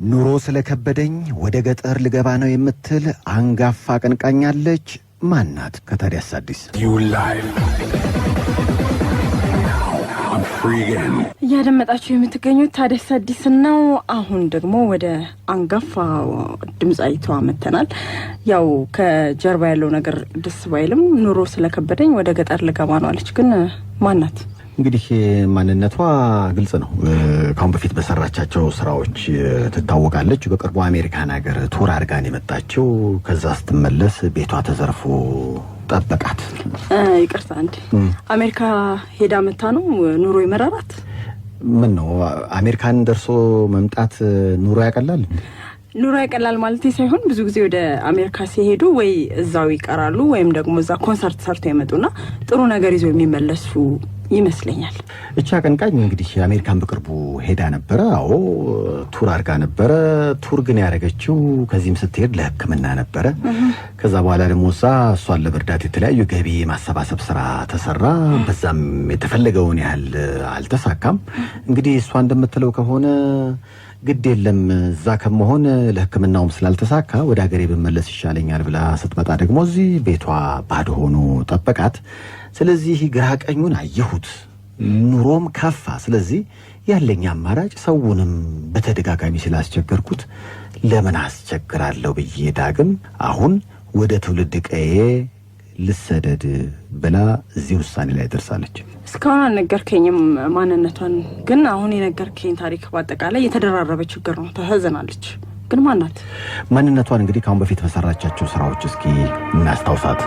ኑሮ ስለከበደኝ ወደ ገጠር ልገባ ነው የምትል አንጋፋ አቀንቃኛለች። ማናት? ከታዲያስ አዲስ እያደመጣችሁ የምትገኙት ታዲያስ አዲስ ነው። አሁን ደግሞ ወደ አንጋፋ ድምጻይቷ መተናል። ያው ከጀርባ ያለው ነገር ደስ ባይልም ኑሮ ስለከበደኝ ወደ ገጠር ልገባ ነው አለች። ግን ማናት? እንግዲህ ማንነቷ ግልጽ ነው። ካሁን በፊት በሰራቻቸው ስራዎች ትታወቃለች። በቅርቡ አሜሪካን ሀገር ቱር አድርጋን የመጣችው ከዛ ስትመለስ ቤቷ ተዘርፎ ጠበቃት። ይቅርታ እንዴ አሜሪካ ሄዳ መታ ነው ኑሮ ይመራራት? ምን ነው አሜሪካን ደርሶ መምጣት ኑሮ ያቀላል? ኑሮ ያቀላል ማለት ሳይሆን ብዙ ጊዜ ወደ አሜሪካ ሲሄዱ ወይ እዛው ይቀራሉ ወይም ደግሞ እዛ ኮንሰርት ሰርቶ ይመጡና ጥሩ ነገር ይዘው የሚመለሱ ይመስለኛል። እቻ አቀንቃኝ እንግዲህ አሜሪካን በቅርቡ ሄዳ ነበረ። አዎ ቱር አድርጋ ነበረ። ቱር ግን ያደረገችው ከዚህም ስትሄድ ለሕክምና ነበረ። ከዛ በኋላ ደግሞ እሷን ለመርዳት የተለያዩ ገቢ ማሰባሰብ ስራ ተሰራ። በዛም የተፈለገውን ያህል አልተሳካም። እንግዲህ እሷ እንደምትለው ከሆነ ግድ የለም እዛ ከመሆን ለሕክምናውም ስላልተሳካ ወደ ሀገሬ ብመለስ ይሻለኛል ብላ ስትመጣ ደግሞ እዚህ ቤቷ ባዶ ሆኖ ጠበቃት። ስለዚህ ግራ ቀኙን አየሁት፣ ኑሮም ከፋ። ስለዚህ ያለኝ አማራጭ ሰውንም በተደጋጋሚ ስላስቸገርኩት ለምን አስቸግራለሁ ብዬ ዳግም አሁን ወደ ትውልድ ቀዬ ልሰደድ ብላ እዚህ ውሳኔ ላይ ደርሳለች። እስካሁን አልነገርከኝም ማንነቷን። ግን አሁን የነገርከኝ ታሪክ በአጠቃላይ የተደራረበ ችግር ነው። ተዘናለች። ግን ማናት? ማንነቷን እንግዲህ ካሁን በፊት በሰራቻቸው ስራዎች እስኪ እናስታውሳት።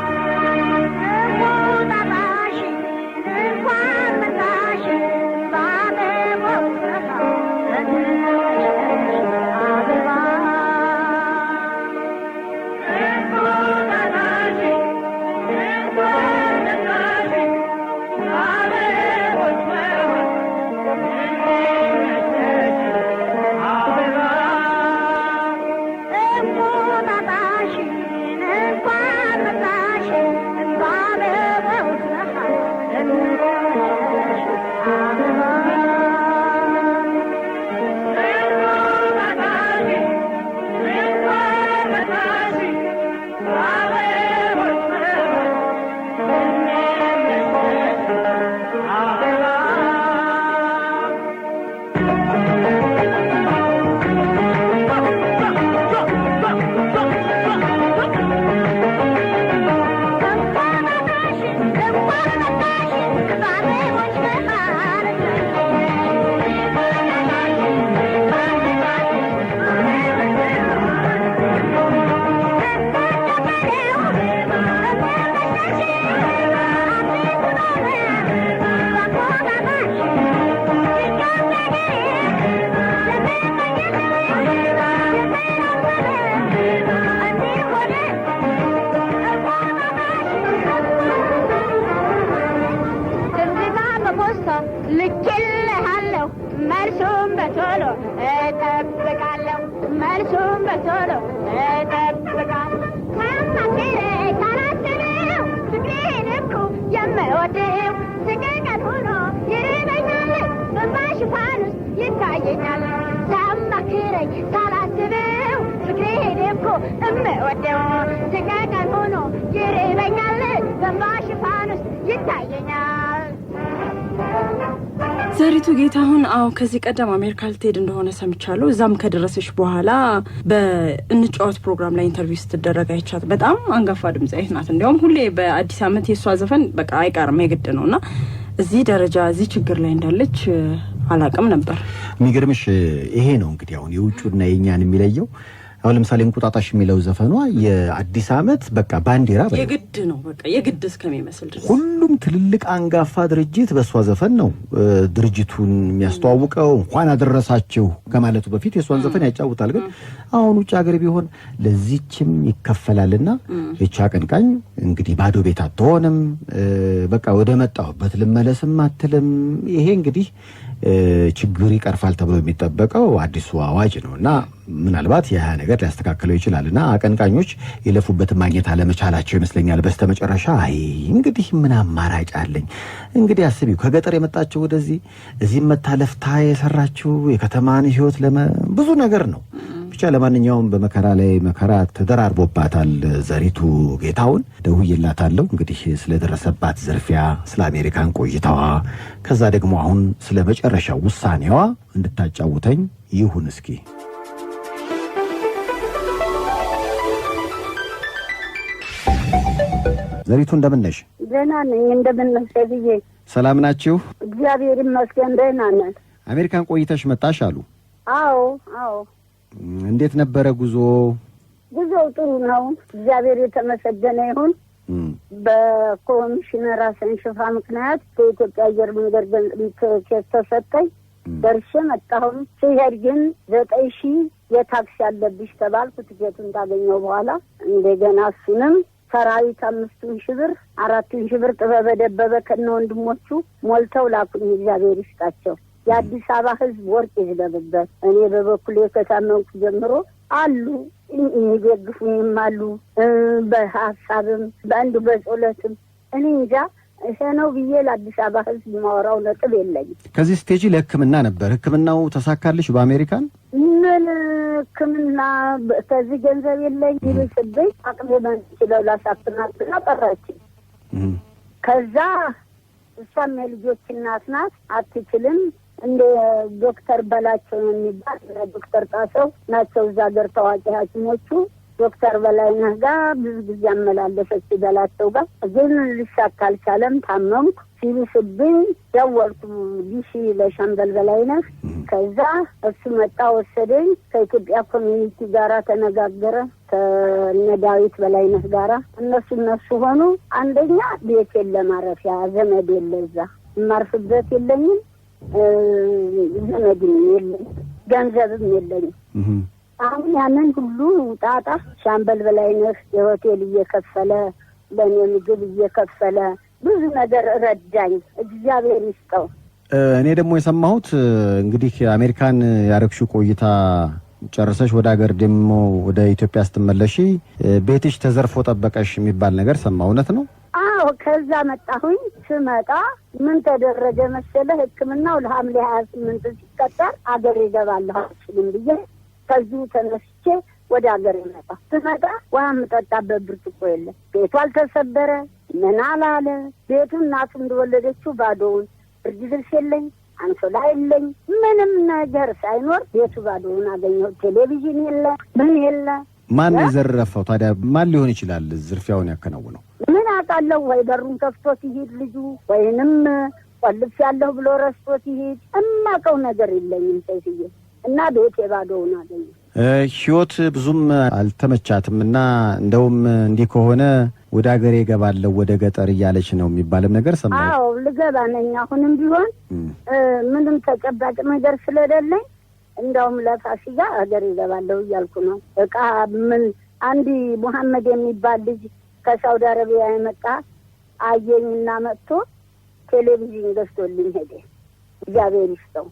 ዘሪቱ ጌታሁን አው ከዚህ ቀደም አሜሪካ ልትሄድ እንደሆነ ሰምቻለሁ። እዛም ከደረሰች በኋላ በእንጫወት ፕሮግራም ላይ ኢንተርቪው ስትደረግ አይቻት። በጣም አንጋፋ ድምጻዊት ናት። እንዲያውም ሁሌ በአዲስ ዓመት የሷ ዘፈን በቃ አይቀርም የግድ ነውና እዚህ ደረጃ እዚህ ችግር ላይ እንዳለች አላቅም ነበር። የሚገርምሽ ይሄ ነው እንግዲህ አሁን የውጭውና የኛን የሚለየው። አሁን ለምሳሌ እንቁጣጣሽ የሚለው ዘፈኗ የአዲስ ዓመት በቃ ባንዲራ የግድ ነው። በቃ የግድ እስከሚመስል ድረስ ሁሉም ትልልቅ አንጋፋ ድርጅት በሷ ዘፈን ነው ድርጅቱን የሚያስተዋውቀው። እንኳን አደረሳችሁ ከማለቱ በፊት የሷን ዘፈን ያጫውታል። ግን አሁን ውጭ ሀገር ቢሆን ለዚህችም ይከፈላልና እቻ አቀንቃኝ እንግዲህ ባዶ ቤት አትሆንም። በቃ ወደ መጣሁበት ልመለስም አትልም። ይሄ እንግዲህ ችግር ይቀርፋል ተብሎ የሚጠበቀው አዲሱ አዋጅ ነውና ምናልባት ያ ነገር ሊያስተካክለው ይችላልና አቀንቃኞች የለፉበትን ማግኘት አለመቻላቸው ይመስለኛል በስተመጨረሻ አይ እንግዲህ ምን አማራጭ አለኝ እንግዲህ አስቢው ከገጠር የመጣችው ወደዚህ እዚህም መታለፍታ የሰራችው የከተማን ህይወት ብዙ ነገር ነው ብቻ ለማንኛውም በመከራ ላይ መከራ ተደራርቦባታል ዘሪቱ ጌታውን ደውዬላታለሁ እንግዲህ ስለደረሰባት ዝርፊያ ስለ አሜሪካን ቆይታዋ ከዛ ደግሞ አሁን ስለ መጨረሻው ውሳኔዋ እንድታጫውተኝ ይሁን እስኪ ዘሪቱ እንደምን ነሽ ደህና ነኝ እንደምን ነሽ ብዬ ሰላም ናችሁ እግዚአብሔር ይመስገን ደህና ነኝ አሜሪካን ቆይተሽ መጣሽ አሉ አዎ እንዴት ነበረ ጉዞው ጥሩ ነው እግዚአብሔር የተመሰገነ ይሁን በኮሚሽነር አሰንሽፋ ምክንያት ከኢትዮጵያ አየር መንገድ ትኬት ተሰጠኝ ደርሼ መጣሁ ሲሄድ ግን 9,000 የታክሲ አለብሽ ተባልኩ ትኬቱን ታገኘው በኋላ እንደገና እሱንም ሰራዊት 5,000 ብር 4,000 ብር ጥበበ ደበበ ከነ ወንድሞቹ ሞልተው ላኩኝ እግዚአብሔር ይስጣቸው የአዲስ አበባ ህዝብ ወርቅ ይዝለብበት እኔ በበኩሌ ከታመንኩ ጀምሮ አሉ የሚደግፉኝም አሉ በሐሳብም በአንዱ በጸሎትም እኔ እንጃ እሄ ነው ብዬ ለአዲስ አበባ ህዝብ ማወራው ነጥብ የለኝም ከዚህ ስቴጂ ለህክምና ነበር ህክምናው ተሳካልሽ በአሜሪካን ምን ህክምና ከዚህ ገንዘብ የለኝ ይልስብኝ አቅሜ ባንችለው ላሳፍናትና ቀረች ከዛ እሷም የልጆች እናት ናት አትችልም እንደ ዶክተር በላቸው የሚባል ዶክተር ጣሰው ናቸው እዛ ሀገር ታዋቂ ሐኪሞቹ ዶክተር በላይነህ ጋር ብዙ ጊዜ አመላለሰች በላቸው ጋር ግን ሊሳካ አልቻለም ታመምኩ ሲብስብኝ ደወልኩ ዲሲ ለሻምበል በላይነህ ከዛ እሱ መጣ ወሰደኝ ከኢትዮጵያ ኮሚኒቲ ጋራ ተነጋገረ ከነዳዊት በላይነህ ጋራ እነሱ ሆኑ አንደኛ ቤት የለም ማረፊያ ዘመድ የለዛ ማርፍበት የለኝም ዘመድም የለኝ ገንዘብም የለኝም አሁን ያንን ሁሉ ጣጣ ሻምበል በላይነህ የሆቴል እየከፈለ ለኔ ምግብ እየከፈለ ብዙ ነገር ረዳኝ እግዚአብሔር ይስጠው እኔ ደግሞ የሰማሁት እንግዲህ አሜሪካን ያረክሹ ቆይታ ጨርሰሽ ወደ ሀገር ደግሞ ወደ ኢትዮጵያ ስትመለሺ ቤትሽ ተዘርፎ ጠበቀሽ የሚባል ነገር ሰማሁ እውነት ነው አዎ ከዛ መጣሁኝ ስመጣ ምን ተደረገ መሰለህ ህክምናው ለሐምሌ 28 ሲቀጠር አገር ይገባለሁ አልችልም ብዬ ከዚህ ተነስቼ ወደ ሀገር ስመጣ ውሃም ጠጣበት ብርጭቆ የለም ቤቱ አልተሰበረ ምን አላለ ቤቱ እናቱ እንደወለደችው ባዶውን ብርድ ልብስ የለኝ አንሶላ የለኝ ምንም ነገር ሳይኖር ቤቱ ባዶውን አገኘሁ ቴሌቪዥን የለ ምን የለ ማን የዘረፈው ታዲያ ማን ሊሆን ይችላል ዝርፊያውን ያከናወነው ምን አውቃለሁ ወይ በሩን ከፍቶ ሲሄድ ልጁ ወይንም ቆልፍ ያለው ብሎ ረስቶ ሲሄድ እማቀው ነገር የለኝም ሰይፍዬ እና ቤት የባዶውን አገኘሁ ህይወት ብዙም አልተመቻትምና እንደውም እንዲህ ከሆነ ወደ ሀገሬ እገባለሁ ወደ ገጠር እያለች ነው የሚባልም ነገር ሰማሁ አዎ ልገባ ነኝ አሁንም ቢሆን ምንም ተጨባጭ ነገር ስለሌለኝ እንደውም ለፋሲካ ሀገር ይገባለሁ እያልኩ ነው እቃ ምን አንዲ መሐመድ የሚባል ልጅ ከሳውዲ አረቢያ የመጣ አየኝና መጥቶ ቴሌቪዥን ገዝቶልኝ ሄደ እግዚአብሔር ይስጠው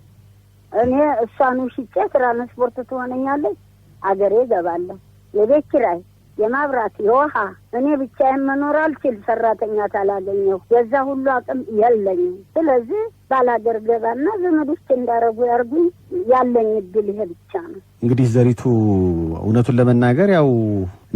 እኔ እሷኑ ሽጬ ትራንስፖርት ትሆነኛለች ሀገሬ እገባለሁ የቤት ኪራይ የማብራት የውሃ እኔ ብቻዬን መኖር አልችል ሰራተኛ ታላገኘው የዛ ሁሉ አቅም የለኝም ስለዚህ ባላገር ገባና ዘመዶች እንዳረጉ ያርጉኝ ያለኝ እድል ይሄ ብቻ ነው እንግዲህ ዘሪቱ እውነቱን ለመናገር ያው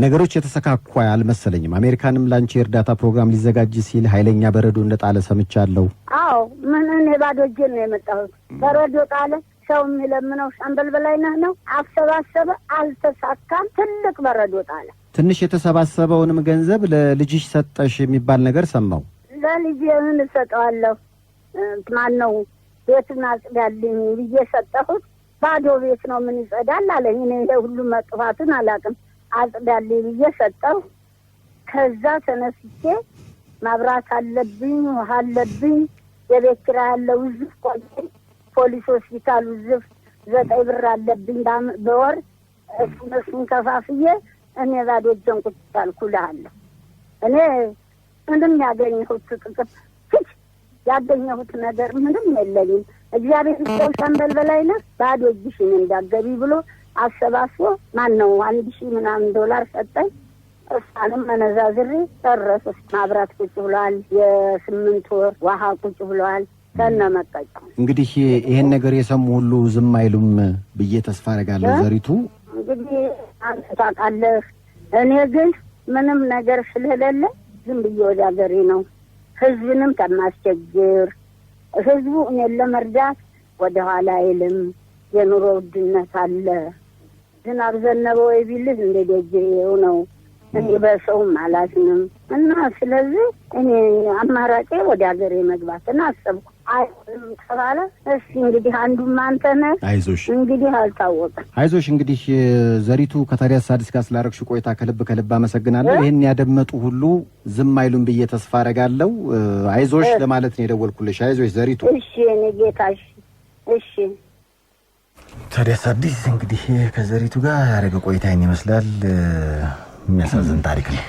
ነገሮች የተሰካኩ አልመሰለኝም አሜሪካንም ላንቺ እርዳታ ፕሮግራም ሊዘጋጅ ሲል ኃይለኛ በረዶ እንደጣለ ሰምቻለሁ አዎ ምን እኔ ባዶ እጄን ነው የመጣሁት በረዶ ጣለ ሰው የሚለምነው ሻምበል በላይነህ ነው አሰባሰበ አልተሳካም ትልቅ በረዶ ጣለ ትንሽ የተሰባሰበውንም ገንዘብ ለልጅሽ ሰጠሽ የሚባል ነገር ሰማው ለልጄ ምን ሰጠዋለሁ ማን ነው ቤቱን አጽዳልኝ ብዬ ሰጠሁት ባዶ ቤት ነው ምን ይጸዳል አለኝ እኔ ሁሉ መጥፋቱን አላውቅም አጽዳልኝ ብዬ ሰጠው ከዛ ተነስቼ ማብራት አለብኝ ውሃ አለብኝ የቤት ኪራይ አለው ዝፍ ፖሊስ ሆስፒታል ዝፍ 9 ብር አለብኝ በወር እሱን ከፋፍዬ እኔ ባዶ እጄን ቁጭ አልኩልሃለሁ እኔ ምንም ያገኘሁት ጥቅም ያገኘሁት ነገር ምንም የለኝም እግዚአብሔር ይስጠው ሻምበል በላይነህ ባዶ እጅሽን እንዳትገቢ ብሎ አሰባስቦ ማነው 1000 ምናምን ዶላር ሰጠኝ። እሷንም መነዛዝሬ ጨረስኩ። ማብራት ቁጭ ብሏል። የ8 ወር ውሃ ቁጭ ብሏል። ከነመቀጫ እንግዲህ ይሄን ነገር የሰሙ ሁሉ ዝም አይሉም ብዬ ተስፋ አደርጋለሁ። ዘሪቱ እንግዲህ አንተ ታውቃለህ፣ እኔ ግን ምንም ነገር ስለሌለ ዝም ብዬ ወደ ሀገሬ ነው። ህዝብንም ከማስቸግር ህዝቡ እኔን ለመርዳት ወደ ኋላ አይልም። የኑሮ ውድነት አለ። ዝናብ ዘነበ ወይ ቢልህ እንደ ደጀው ነው። እኔ በሰውም አላዝንም እና ስለዚህ እኔ አማራጬ ወደ ሀገሬ መግባትና አሰብኩ። አይም ተባለ። እስኪ እንግዲህ አንዱም አንተ ነህ። አይዞሽ እንግዲህ አልታወቀም። አይዞሽ እንግዲህ ዘሪቱ ከታዲያስ አዲስ ጋር ስላደረግሽ ቆይታ ከልብ አመሰግናለሁ። ይሄን ያደመጡ ሁሉ ዝም አይሉም ብዬ ተስፋ አደርጋለሁ። አይዞሽ ለማለት ነው የደወልኩልሽ። አይዞሽ ዘሪቱ። እሺ እኔ ጌታሽ። እሺ ታዲያስ አዲስ እንግዲህ ከዘሪቱ ጋር ያደረገ ቆይታ ይመስላል። የሚያሳዝን ታሪክ ነው።